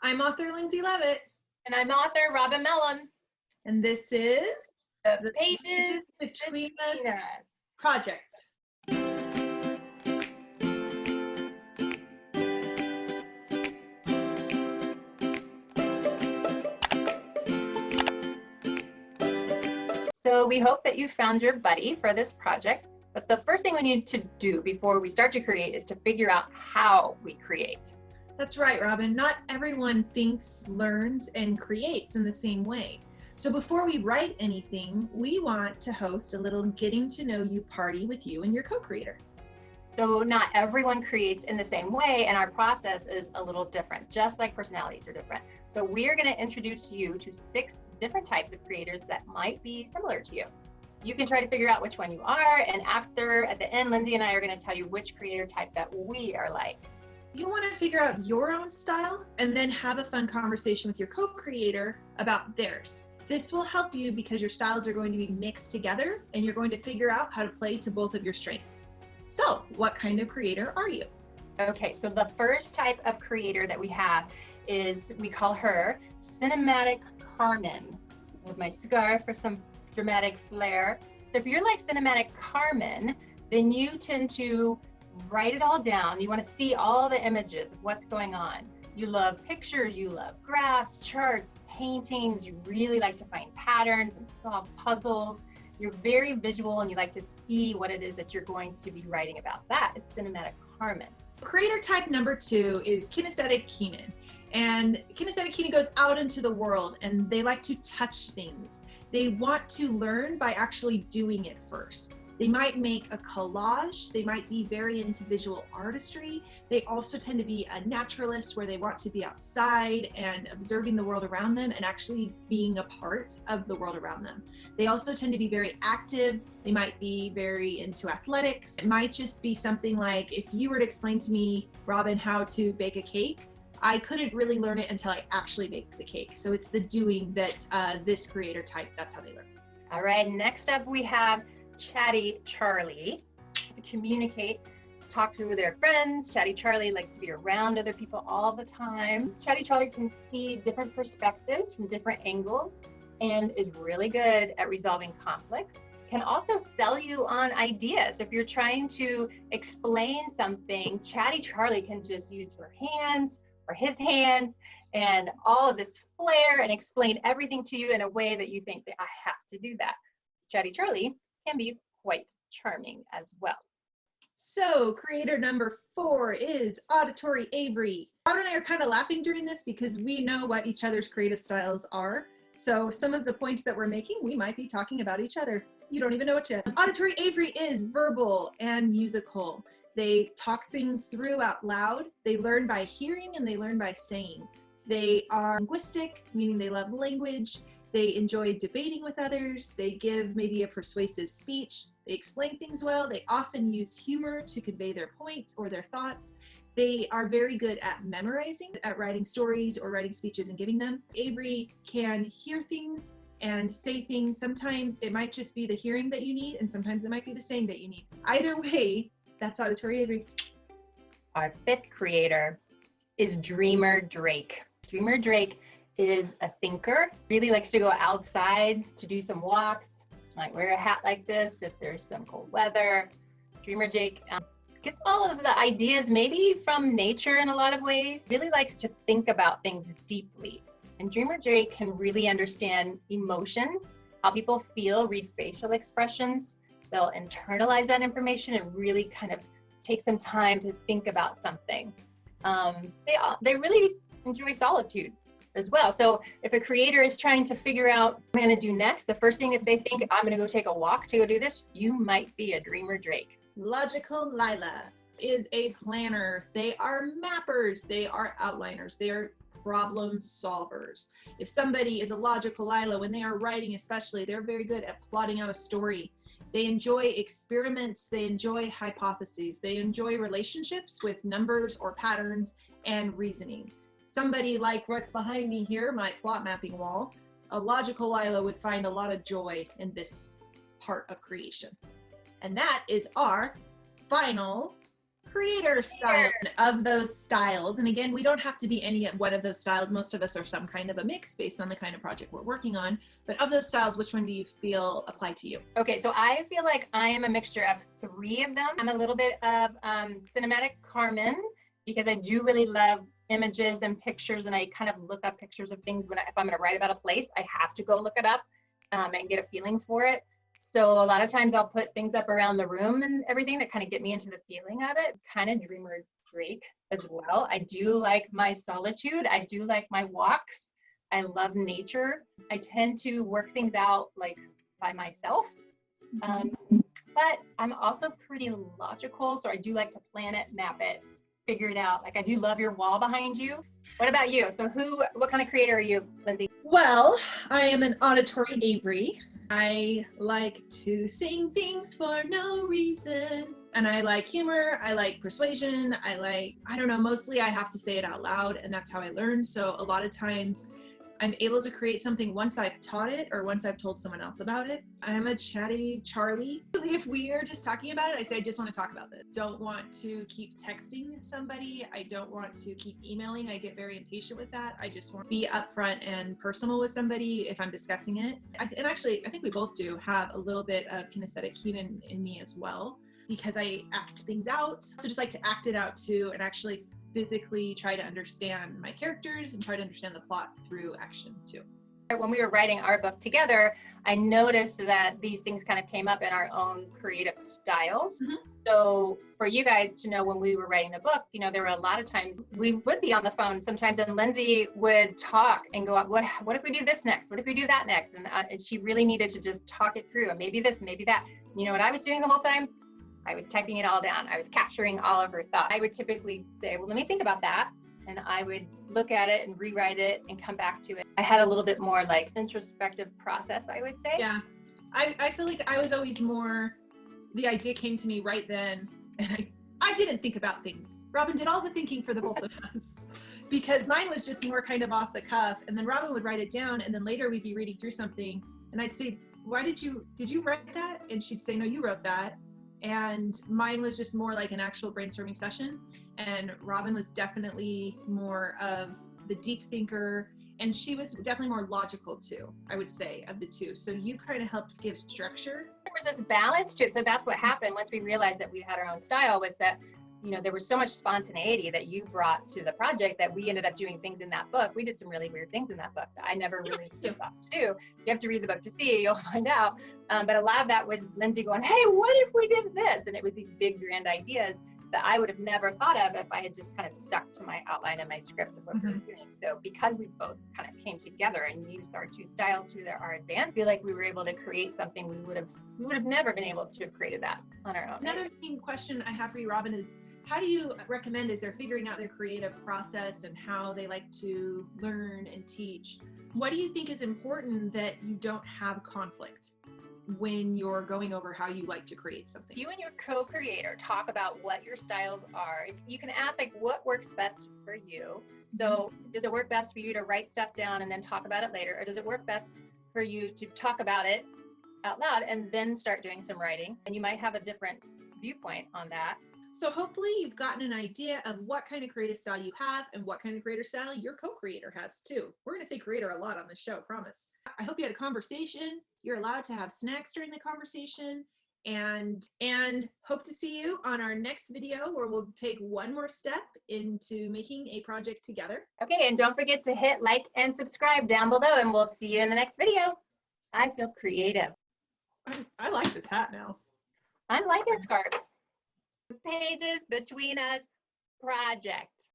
I'm author Lindsay Levitt. And I'm author Robin Mellon. And this is The Pages Between Us Us project. So we hope that you found your buddy for this project. But the first thing we need to do before we start to create is to figure out how we create. That's right, Robin. Not everyone thinks, learns, and creates in the same way. So before we write anything, we want to host a little getting to know you party with you and your co-creator. So not everyone creates in the same way, and our process is a little different, just like personalities are different. So we're going to introduce you to 6 different types of creators that might be similar to you. You can try to figure out which one you are, and at the end, Lindsay and I are going to tell you which creator type that we are like. You want to figure out your own style and then have a fun conversation with your co-creator about theirs. This will help you because your styles are going to be mixed together and you're going to figure out how to play to both of your strengths. So, what kind of creator are you? Okay, so the first type of creator that we have is, we call her Cinematic Carmen, with my scarf for some dramatic flair. So if you're like Cinematic Carmen, then you tend to write it all down. You want to see all the images of what's going on. You love pictures, you love graphs, charts, paintings. You really like to find patterns and solve puzzles. You're very visual and you like to see what it is that you're going to be writing about. That is Cinematic Carmen. Creator type number 2 is Kinesthetic Keenan. And Kinesthetic Keenan goes out into the world and they like to touch things. They want to learn by actually doing it first. They might make a collage. They might be very into visual artistry. They also tend to be a naturalist where they want to be outside and observing the world around them and actually being a part of the world around them. They also tend to be very active. They might be very into athletics. It might just be something like, if you were to explain to me, Robin, how to bake a cake, I couldn't really learn it until I actually baked the cake. So it's the doing that this creator type, that's how they learn. All right, next up we have Chatty Charlie. To communicate, talk to their friends. Chatty Charlie likes to be around other people all the time. Chatty Charlie can see different perspectives from different angles and is really good at resolving conflicts. Can also sell you on ideas. If you're trying to explain something, Chatty Charlie can just use her hands or his hands and all of this flair and explain everything to you in a way that you think that I have to do that. Chatty Charlie can be quite charming as well. So creator number 4 is Auditory Avery. Robin and I are kind of laughing during this because we know what each other's creative styles are. So some of the points that we're making, we might be talking about each other. You don't even know it yet. Auditory Avery is verbal and musical. They talk things through out loud. They learn by hearing and they learn by saying. They are linguistic, meaning they love language. They enjoy debating with others. They give maybe a persuasive speech. They explain things well. They often use humor to convey their points or their thoughts. They are very good at memorizing, at writing stories or writing speeches and giving them. Avery can hear things and say things. Sometimes it might just be the hearing that you need, and sometimes it might be the saying that you need. Either way, that's Auditory Avery. Our 5th creator is Dreamer Drake. Dreamer Drake is a thinker, really likes to go outside to do some walks, might wear a hat like this if there's some cold weather. Dreamer Drake gets all of the ideas maybe from nature in a lot of ways, really likes to think about things deeply. And Dreamer Drake can really understand emotions, how people feel, read facial expressions. They'll internalize that information and really kind of take some time to think about something. They really enjoy solitude as well. So if a creator is trying to figure out what I'm going to do next, the first thing, if they think I'm going to go take a walk to go do this, you might be a Dreamer Drake. Logical Lila is a planner. They are mappers. They are outliners. They are problem solvers. If somebody is a logical Lila, when they are writing especially, they're very good at plotting out a story. They enjoy experiments. They enjoy hypotheses. They enjoy relationships with numbers or patterns and reasoning. Somebody like what's behind me here, my plot mapping wall, a logical Lila would find a lot of joy in this part of creation. And that is our final creator style of those styles. And again, we don't have to be any one of those styles. Most of us are some kind of a mix based on the kind of project we're working on. But of those styles, which one do you feel apply to you? Okay, so I feel like I am a mixture of 3 of them. I'm a little bit of cinematic Carmen, because I do really love images and pictures, and I kind of look up pictures of things if I'm going to write about a place. I have to go look it up and get a feeling for it. So a lot of times I'll put things up around the room and everything that kind of get me into the feeling of it. Kind of dreamer Drake as well. I do like my solitude. I do like my walks. I love nature. I tend to work things out like by myself. But I'm also pretty logical. So I do like to plan it, map it, figure it out. Like I do love your wall behind you. What about you? So what kind of creator are you, Lindsay? Well, I am an Auditory Avery. I like to sing things for no reason. And I like humor, I like persuasion, I don't know, mostly I have to say it out loud, and that's how I learn. So a lot of times I'm able to create something once I've taught it or once I've told someone else about it. I'm a Chatty Charlie. If we are just talking about it, I say I just want to talk about this. Don't want to keep texting somebody. I don't want to keep emailing. I get very impatient with that. I just want to be upfront and personal with somebody if I'm discussing it. And actually, I think we both do have a little bit of kinesthetic Keenan in me as well, because I act things out. So just like to act it out too, and actually physically try to understand my characters and try to understand the plot through action too. When we were writing our book together, I noticed that these things kind of came up in our own creative styles. So for you guys to know, when we were writing the book, there were a lot of times we would be on the phone sometimes, and Lindsay would talk and go, what if we do this next? What if we do that next? And she really needed to just talk it through, and maybe this, maybe that. You know what I was doing the whole time? I was typing it all down. I was capturing all of her thoughts. I would typically say, well, let me think about that. And I would look at it and rewrite it and come back to it. I had a little bit more like introspective process, I would say. Yeah. I feel like I was always more, the idea came to me right then, and I didn't think about things. Robin did all the thinking for the both of us, because mine was just more kind of off the cuff, and then Robin would write it down, and then later we'd be reading through something and I'd say, did you write that? And she'd say, no, you wrote that. And mine was just more like an actual brainstorming session. And Robin was definitely more of the deep thinker, and she was definitely more logical too, I would say, of the two. So you kind of helped give structure. There was this balance to it. So that's what happened once we realized that we had our own style, was that, there was so much spontaneity that you brought to the project that we ended up doing things in that book. We did some really weird things in that book that I never really thought to do. You have to read the book to see, you'll find out. But a lot of that was Lindsay going, hey, what if we did this? And it was these big grand ideas that I would have never thought of if I had just kind of stuck to my outline and my script of what we were doing. So because we both kind of came together and used our two styles to our advantage, I feel like we were able to create something we would have never been able to have created that on our own. Another question I have for you, Robin, is how do you recommend, as they're figuring out their creative process and how they like to learn and teach, what do you think is important that you don't have conflict when you're going over how you like to create something? You and your co-creator talk about what your styles are. You can ask, like, what works best for you? So does it work best for you to write stuff down and then talk about it later? Or does it work best for you to talk about it out loud and then start doing some writing? And you might have a different viewpoint on that. So hopefully you've gotten an idea of what kind of creative style you have and what kind of creative style your co-creator has too. We're going to say creator a lot on this show, promise. I hope you had a conversation. You're allowed to have snacks during the conversation, and hope to see you on our next video, where we'll take one more step into making a project together. Okay, and don't forget to hit like and subscribe down below, and we'll see you in the next video. I feel creative. I like this hat now. I'm liking scarves. Pages Between Us project.